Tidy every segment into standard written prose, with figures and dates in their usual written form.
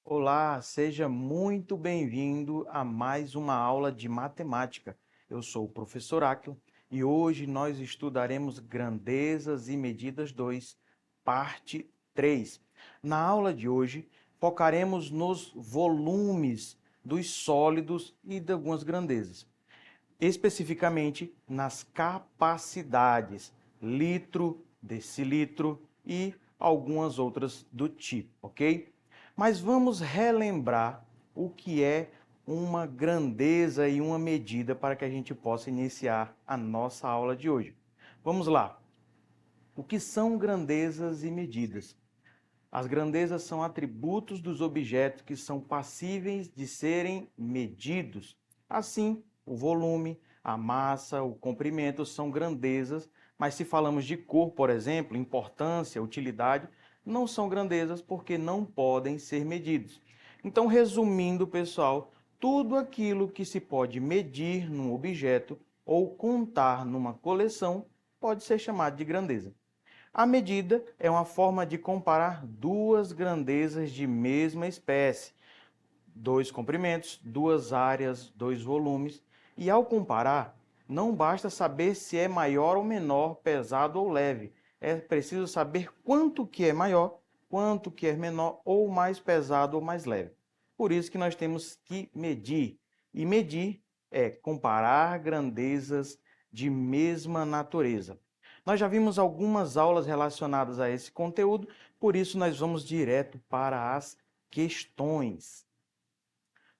Olá, seja muito bem-vindo a mais uma aula de matemática. Eu sou o professor Áquila e hoje nós estudaremos Grandezas e Medidas 2, parte 3. Na aula de hoje, focaremos nos volumes dos sólidos e de algumas grandezas, especificamente nas capacidades, litro, decilitro e algumas outras do tipo, ok? Mas vamos relembrar o que é uma grandeza e uma medida para que a gente possa iniciar a nossa aula de hoje. Vamos lá. O que são grandezas e medidas? As grandezas são atributos dos objetos que são passíveis de serem medidos. Assim, o volume, a massa, o comprimento são grandezas, mas se falamos de cor, por exemplo, importância, utilidade, não são grandezas porque não podem ser medidos. Então, resumindo, pessoal, tudo aquilo que se pode medir num objeto ou contar numa coleção pode ser chamado de grandeza. A medida é uma forma de comparar duas grandezas de mesma espécie, dois comprimentos, duas áreas, dois volumes, e ao comparar, não basta saber se é maior ou menor, pesado ou leve. É preciso saber quanto que é maior, quanto que é menor, ou mais pesado ou mais leve. Por isso que nós temos que medir. E medir é comparar grandezas de mesma natureza. Nós já vimos algumas aulas relacionadas a esse conteúdo, por isso nós vamos direto para as questões.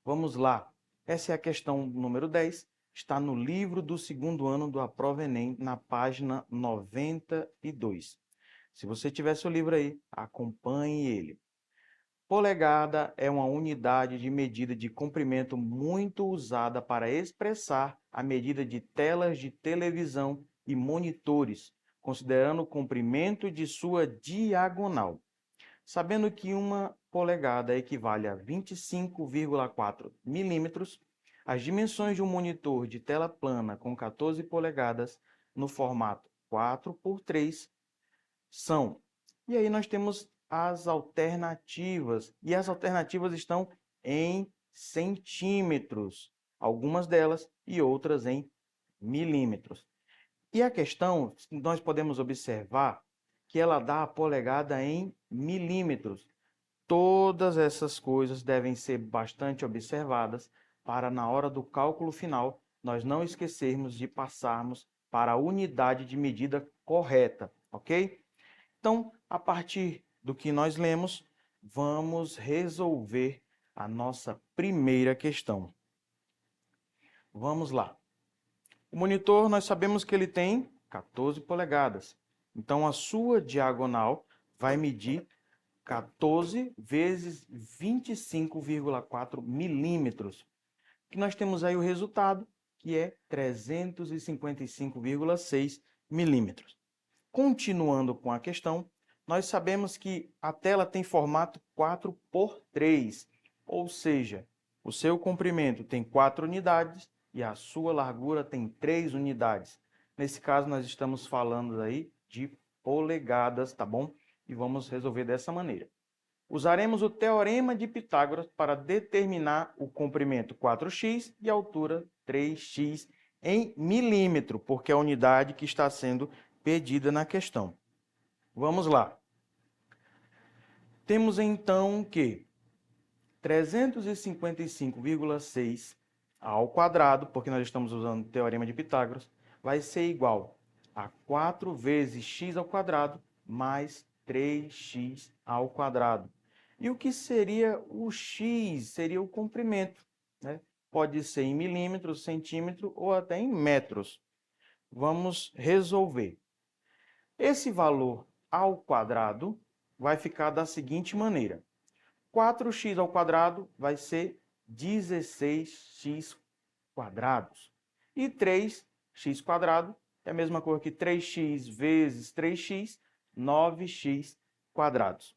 Vamos lá. Essa é a questão número 10. Está no livro do segundo ano do Aprova Enem, na página 92. Se você tiver seu livro aí, acompanhe ele. Polegada é uma unidade de medida de comprimento muito usada para expressar a medida de telas de televisão e monitores, considerando o comprimento de sua diagonal. Sabendo que uma polegada equivale a 25,4 milímetros, as dimensões de um monitor de tela plana com 14 polegadas no formato 4x3 são. E aí nós temos as alternativas, e as alternativas estão em centímetros, algumas delas e outras em milímetros. E a questão, nós podemos observar que ela dá a polegada em milímetros. Todas essas coisas devem ser bastante observadas para, na hora do cálculo final, nós não esquecermos de passarmos para a unidade de medida correta, ok? Então, a partir do que nós lemos, vamos resolver a nossa primeira questão. Vamos lá. O monitor, nós sabemos que ele tem 14 polegadas. Então, a sua diagonal vai medir 14 vezes 25,4 milímetros. Que nós temos aí o resultado, que é 355,6 milímetros. Continuando com a questão, nós sabemos que a tela tem formato 4x3, ou seja, o seu comprimento tem 4 unidades e a sua largura tem 3 unidades. Nesse caso, nós estamos falando aí de polegadas, tá bom? E vamos resolver dessa maneira. Usaremos o teorema de Pitágoras para determinar o comprimento 4x e a altura 3x em milímetro, porque é a unidade que está sendo pedida na questão. Vamos lá. Temos então que 355,6 ao quadrado, porque nós estamos usando o teorema de Pitágoras, vai ser igual a 4 vezes x ao quadrado mais 3x ao quadrado. E o que seria o x? Seria o comprimento, né? Pode ser em milímetros, centímetro ou até em metros. Vamos resolver. Esse valor ao quadrado vai ficar da seguinte maneira. 4x ao quadrado vai ser 16x quadrados. E 3x quadrado é a mesma coisa que 3x vezes 3x, 9x quadrados.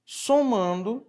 Somando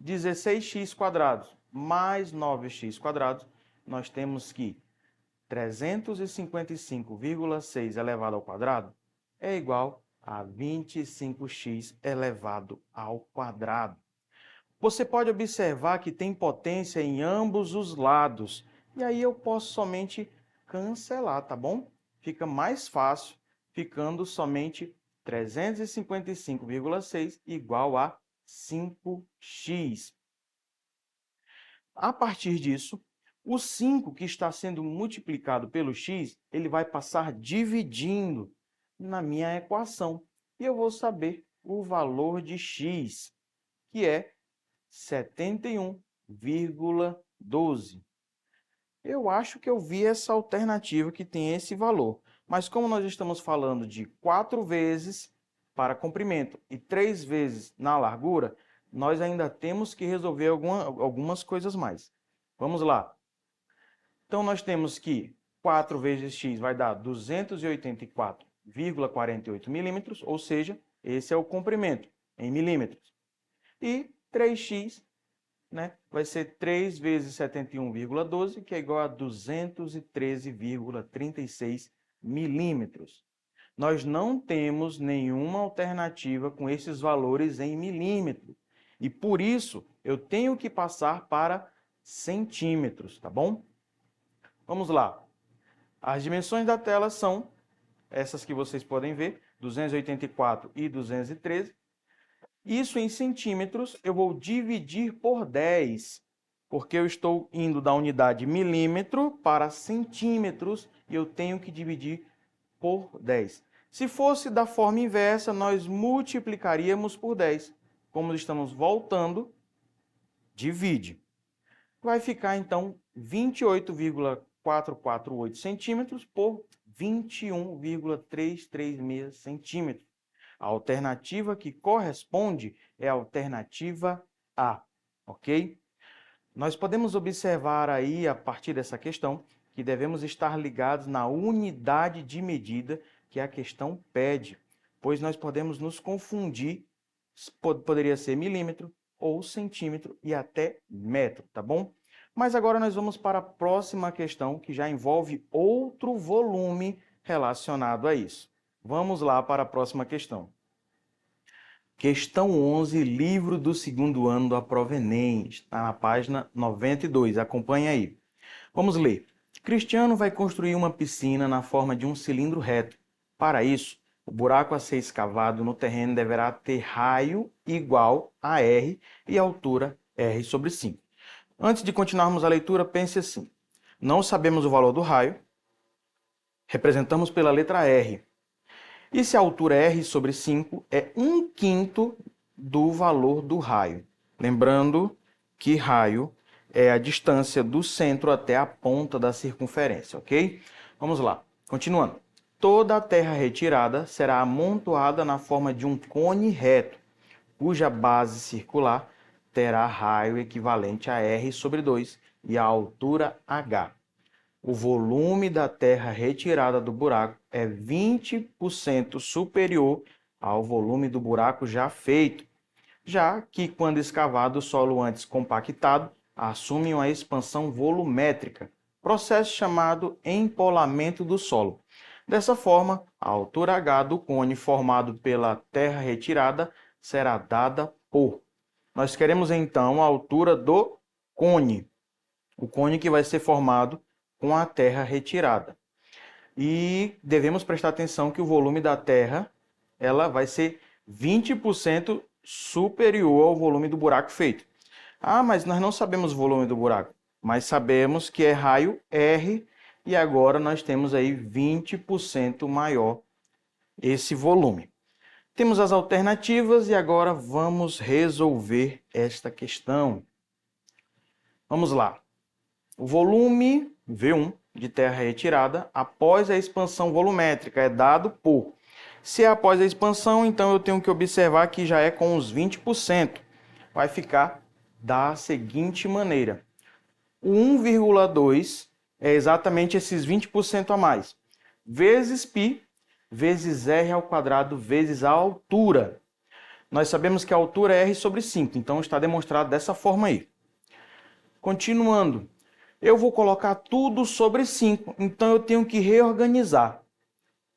16x quadrados mais 9x quadrados, nós temos que 355,6 elevado ao quadrado é igual a 25x elevado ao quadrado. Você pode observar que tem potência em ambos os lados. E aí eu posso somente cancelar, tá bom? Fica mais fácil, ficando somente 355,6 igual a 5x. A partir disso, o 5 que está sendo multiplicado pelo x, ele vai passar dividindo na minha equação. E eu vou saber o valor de x, que é 71,12. Eu acho que eu vi essa alternativa que tem esse valor. Mas como nós estamos falando de 4 vezes para comprimento e 3 vezes na largura, nós ainda temos que resolver algumas coisas mais. Vamos lá. Então, nós temos que 4 vezes x vai dar 284,48 milímetros, ou seja, esse é o comprimento em milímetros. E 3x, né, vai ser 3 vezes 71,12, que é igual a 213,36 milímetros. Nós não temos nenhuma alternativa com esses valores em milímetro. E por isso, eu tenho que passar para centímetros, tá bom? Vamos lá. As dimensões da tela são essas que vocês podem ver, 284 e 213. Isso em centímetros eu vou dividir por 10, porque eu estou indo da unidade milímetro para centímetros e eu tenho que dividir por 10. Se fosse da forma inversa, nós multiplicaríamos por 10. Como estamos voltando, divide. Vai ficar, então, 28,448 centímetros por 21,336 centímetros. A alternativa que corresponde é a alternativa A, ok? Nós podemos observar aí, a partir dessa questão, que devemos estar ligados na unidade de medida que a questão pede, pois nós podemos nos confundir, poderia ser milímetro ou centímetro e até metro, tá bom? Mas agora nós vamos para a próxima questão, que já envolve outro volume relacionado a isso. Vamos lá para a próxima questão. Questão 11, livro do segundo ano da Prova Enem, está na página 92, acompanha aí. Vamos ler. Cristiano vai construir uma piscina na forma de um cilindro reto. Para isso, o buraco a ser escavado no terreno deverá ter raio igual a R e altura R sobre 5. Antes de continuarmos a leitura, pense assim. Não sabemos o valor do raio, representamos pela letra R. E se a altura R sobre 5 é 1/5 do valor do raio. Lembrando que raio é a distância do centro até a ponta da circunferência, ok? Vamos lá, continuando. Toda a terra retirada será amontoada na forma de um cone reto, cuja base circular terá raio equivalente a R sobre 2 e a altura H. O volume da terra retirada do buraco é 20% superior ao volume do buraco já feito, já que, quando escavado, o solo antes compactado assume uma expansão volumétrica, processo chamado empolamento do solo. Dessa forma, a altura H do cone formado pela terra retirada será dada por... Nós queremos, então, a altura do cone, o cone que vai ser formado com a terra retirada. E devemos prestar atenção que o volume da terra ela vai ser 20% superior ao volume do buraco feito. Ah, mas nós não sabemos o volume do buraco, mas sabemos que é raio R e agora nós temos aí 20% maior esse volume. Temos as alternativas e agora vamos resolver esta questão. Vamos lá. O volume V1 de terra retirada após a expansão volumétrica é dado por... Se é após a expansão, então eu tenho que observar que já é com os 20%. Vai ficar da seguinte maneira. O 1,2 é exatamente esses 20% a mais. Vezes π, vezes r ao quadrado, vezes a altura. Nós sabemos que a altura é r sobre 5, então está demonstrado dessa forma aí. Continuando, eu vou colocar tudo sobre 5, então eu tenho que reorganizar.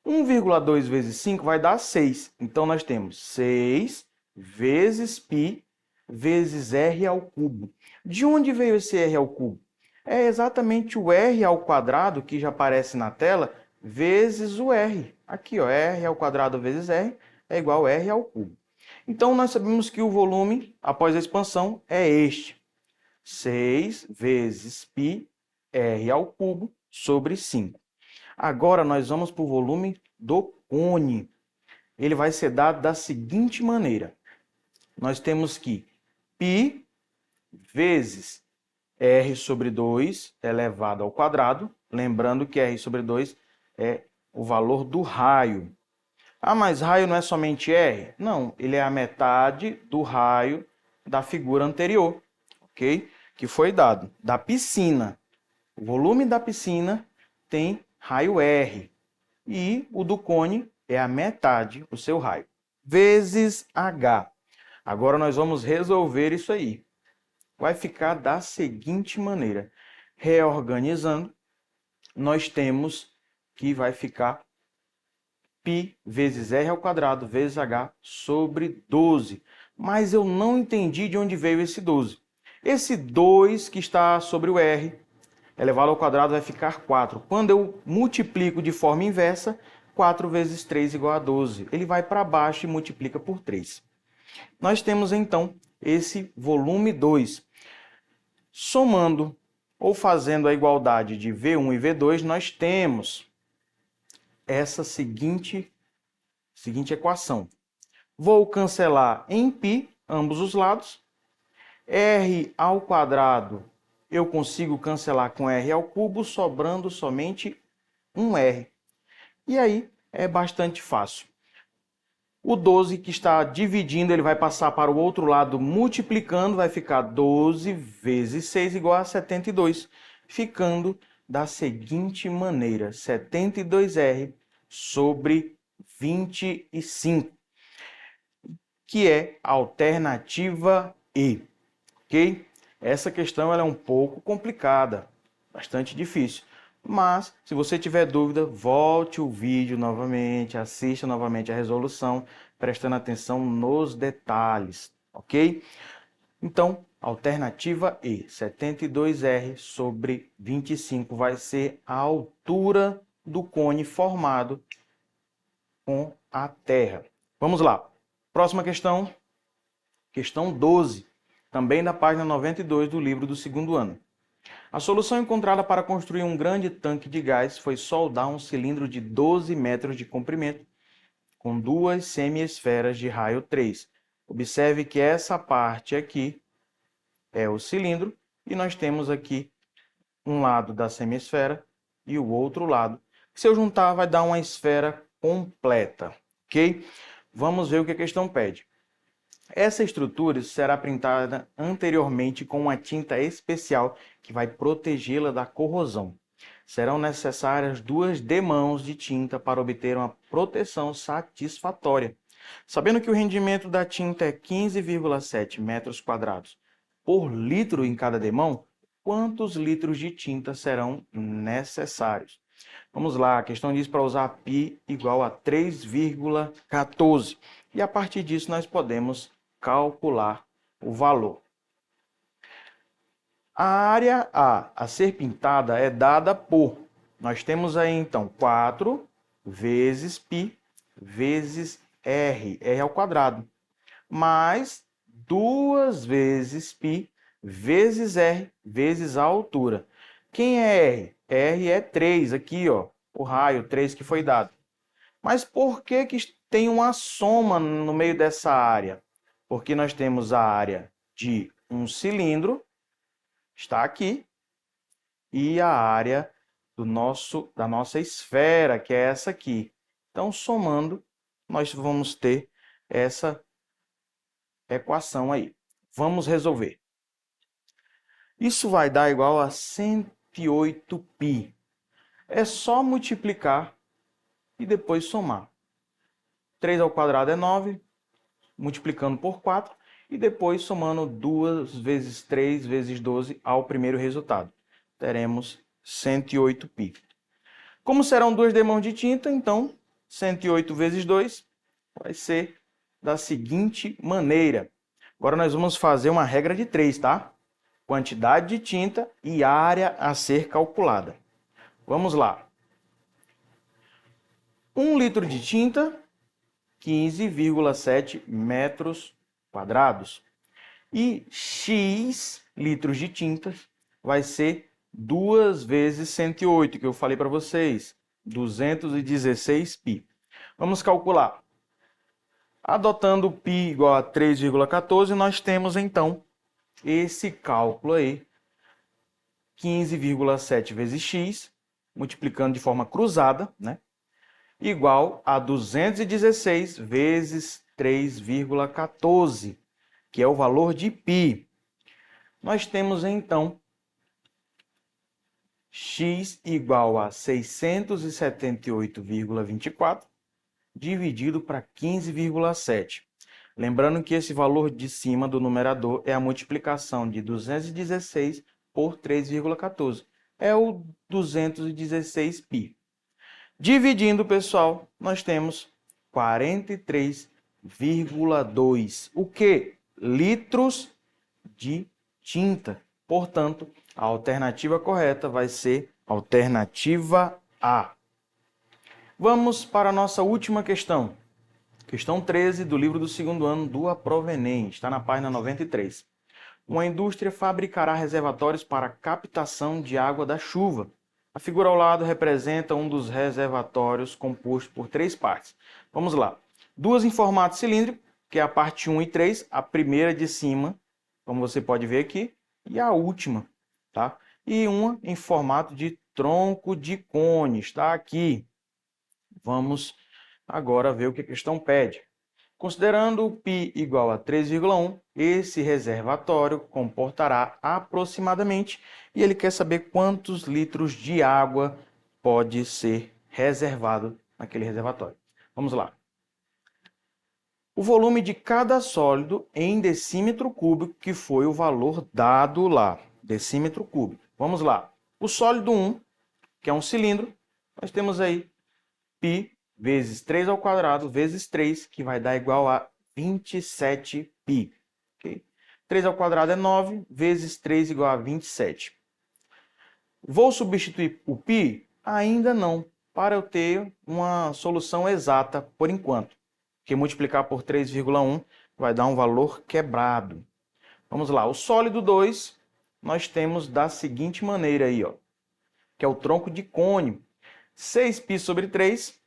1,2 vezes 5 vai dar 6. Então, nós temos 6 vezes π vezes r ao cubo. De onde veio esse r ao cubo? É exatamente o r ao quadrado, que já aparece na tela, vezes o r. Aqui, ó, r ao quadrado vezes r é igual a r ao cubo. Então, nós sabemos que o volume, após a expansão, é este. 6 vezes π r ao cubo sobre 5. Agora, nós vamos para o volume do cone. Ele vai ser dado da seguinte maneira. Nós temos que π vezes r sobre 2 elevado ao quadrado. Lembrando que r sobre 2 é o valor do raio. Ah, mas raio não é somente r? Não, ele é a metade do raio da figura anterior, ok? Que foi dado da piscina. O volume da piscina tem raio R. E o do cone é a metade, o seu raio. Vezes H. Agora nós vamos resolver isso aí. Vai ficar da seguinte maneira. Reorganizando, nós temos que vai ficar π vezes r ao quadrado vezes h sobre 12. Mas eu não entendi de onde veio esse 12. Esse 2 que está sobre o r elevado ao quadrado vai ficar 4. Quando eu multiplico de forma inversa, 4 vezes 3 igual a 12. Ele vai para baixo e multiplica por 3. Nós temos, então, esse volume 2. Somando ou fazendo a igualdade de V1 e V2, nós temos essa seguinte equação. Vou cancelar em π ambos os lados. R ao quadrado eu consigo cancelar com r ao cubo, sobrando somente um r. E aí é bastante fácil. O 12 que está dividindo, ele vai passar para o outro lado multiplicando, vai ficar 12 vezes 6 igual a 72, ficando da seguinte maneira, 72r sobre 25, que é a alternativa E, ok? Essa questão ela é um pouco complicada, bastante difícil. Mas, se você tiver dúvida, volte o vídeo novamente, assista novamente a resolução, prestando atenção nos detalhes, ok? Então, alternativa E, 72R sobre 25, vai ser a altura do cone formado com a Terra. Vamos lá. Próxima questão, questão 12, também da página 92 do livro do segundo ano. A solução encontrada para construir um grande tanque de gás foi soldar um cilindro de 12 metros de comprimento com duas semiesferas de raio 3. Observe que essa parte aqui é o cilindro e nós temos aqui um lado da semiesfera e o outro lado. Se eu juntar, vai dar uma esfera completa, ok? Vamos ver o que a questão pede. Essa estrutura será pintada anteriormente com uma tinta especial que vai protegê-la da corrosão. Serão necessárias 2 demãos de tinta para obter uma proteção satisfatória. Sabendo que o rendimento da tinta é 15,7 metros quadrados por litro em cada demão, quantos litros de tinta serão necessários? Vamos lá, a questão diz para usar π igual a 3,14. E a partir disso nós podemos calcular o valor. A área a ser pintada é dada por, nós temos aí então 4 vezes π vezes r ao quadrado, mais 2 vezes π vezes r vezes a altura. Quem é r? R é 3, aqui ó, o raio 3 que foi dado. Mas por que tem uma soma no meio dessa área? Porque nós temos a área de um cilindro, está aqui, e a área da nossa esfera, que é essa aqui. Então, somando, nós vamos ter essa equação aí. Vamos resolver. Isso vai dar igual a 108π. É só multiplicar e depois somar. 3 ao quadrado é 9. multiplicando por 4 e depois somando 2 vezes 3 vezes 12 ao primeiro resultado. Teremos 108 π. Como serão duas demãos de tinta, então 108 vezes 2 vai ser da seguinte maneira. Agora nós vamos fazer uma regra de 3, tá? Quantidade de tinta e área a ser calculada. Vamos lá. 1 litro de tinta, 15,7 metros quadrados. E X litros de tinta vai ser 2 vezes 108, que eu falei para vocês, 216 π. Vamos calcular. Adotando π igual a 3,14, nós temos então esse cálculo aí, 15,7 vezes x, multiplicando de forma cruzada, né? Igual a 216 vezes 3,14, que é o valor de π. Nós temos então x igual a 678,24 dividido para 15,7. Lembrando que esse valor de cima do numerador é a multiplicação de 216 por 3,14. É o 216 π. Dividindo, pessoal, nós temos 43,2. O quê? Litros de tinta. Portanto, a alternativa correta vai ser a alternativa A. Vamos para a nossa última questão. Questão 13 do livro do segundo ano do Aprovenem. Está na página 93. Uma indústria fabricará reservatórios para captação de água da chuva. A figura ao lado representa um dos reservatórios composto por 3 partes. Vamos lá. 2 em formato cilíndrico, que é a parte 1 e 3, a primeira de cima, como você pode ver aqui, e a última, tá? E uma em formato de tronco de cone, está aqui. Vamos agora ver o que a questão pede. Considerando o π igual a 3,1, esse reservatório comportará aproximadamente, e ele quer saber quantos litros de água pode ser reservado naquele reservatório. Vamos lá. O volume de cada sólido em decímetro cúbico, que foi o valor dado lá, decímetro cúbico. Vamos lá. O sólido 1, que é um cilindro, nós temos aí π vezes 3 ao quadrado vezes 3, que vai dar igual a 27 π. Okay? 3 ao quadrado é 9, vezes 3 igual a 27. Vou substituir o π? Ainda não, para eu ter uma solução exata por enquanto. Porque multiplicar por 3,1 vai dar um valor quebrado. Vamos lá, o sólido 2, nós temos da seguinte maneira aí, ó, que é o tronco de cone. 6π sobre 3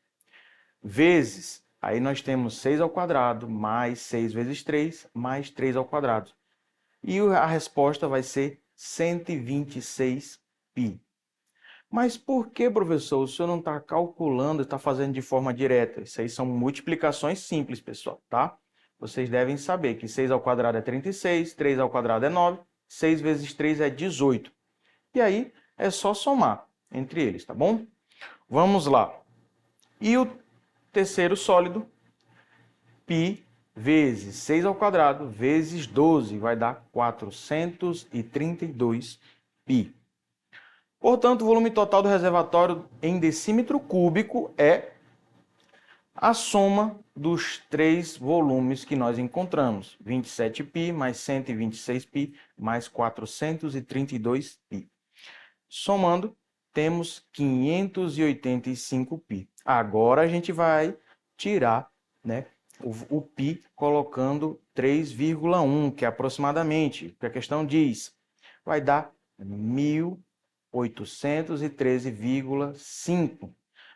vezes, aí nós temos 6 ao quadrado, mais 6 vezes 3, mais 3 ao quadrado. E a resposta vai ser 126 π. Mas por que, professor, o senhor não está calculando e está fazendo de forma direta? Isso aí são multiplicações simples, pessoal, tá? Vocês devem saber que 6 ao quadrado é 36, 3 ao quadrado é 9, 6 vezes 3 é 18. E aí é só somar entre eles, tá bom? Vamos lá. E o terceiro sólido, π vezes 6 ao quadrado vezes 12, vai dar 432 π. Portanto, o volume total do reservatório em decímetro cúbico é a soma dos 3 volumes que nós encontramos. 27 π mais 126 π mais 432 π. Somando, temos 585 π. Agora a gente vai tirar, né, o π colocando 3,1, que é aproximadamente, o que a questão diz. Vai dar 1.813,5.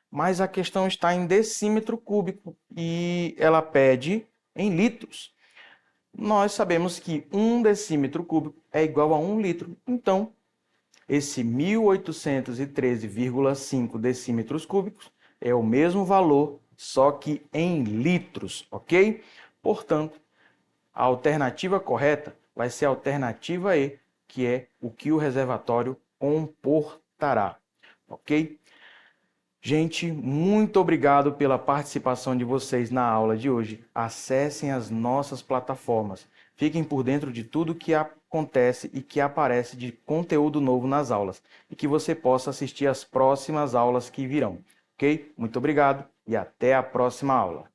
Mas a questão está em decímetro cúbico e ela pede em litros. Nós sabemos que 1 decímetro cúbico é igual a 1 litro. Então, esse 1.813,5 decímetros cúbicos é o mesmo valor, só que em litros, ok? Portanto, a alternativa correta vai ser a alternativa E, que é o que o reservatório comportará, ok? Gente, muito obrigado pela participação de vocês na aula de hoje. Acessem as nossas plataformas. Fiquem por dentro de tudo que acontece e que aparece de conteúdo novo nas aulas. E que você possa assistir às próximas aulas que virão. Ok? Muito obrigado e até a próxima aula.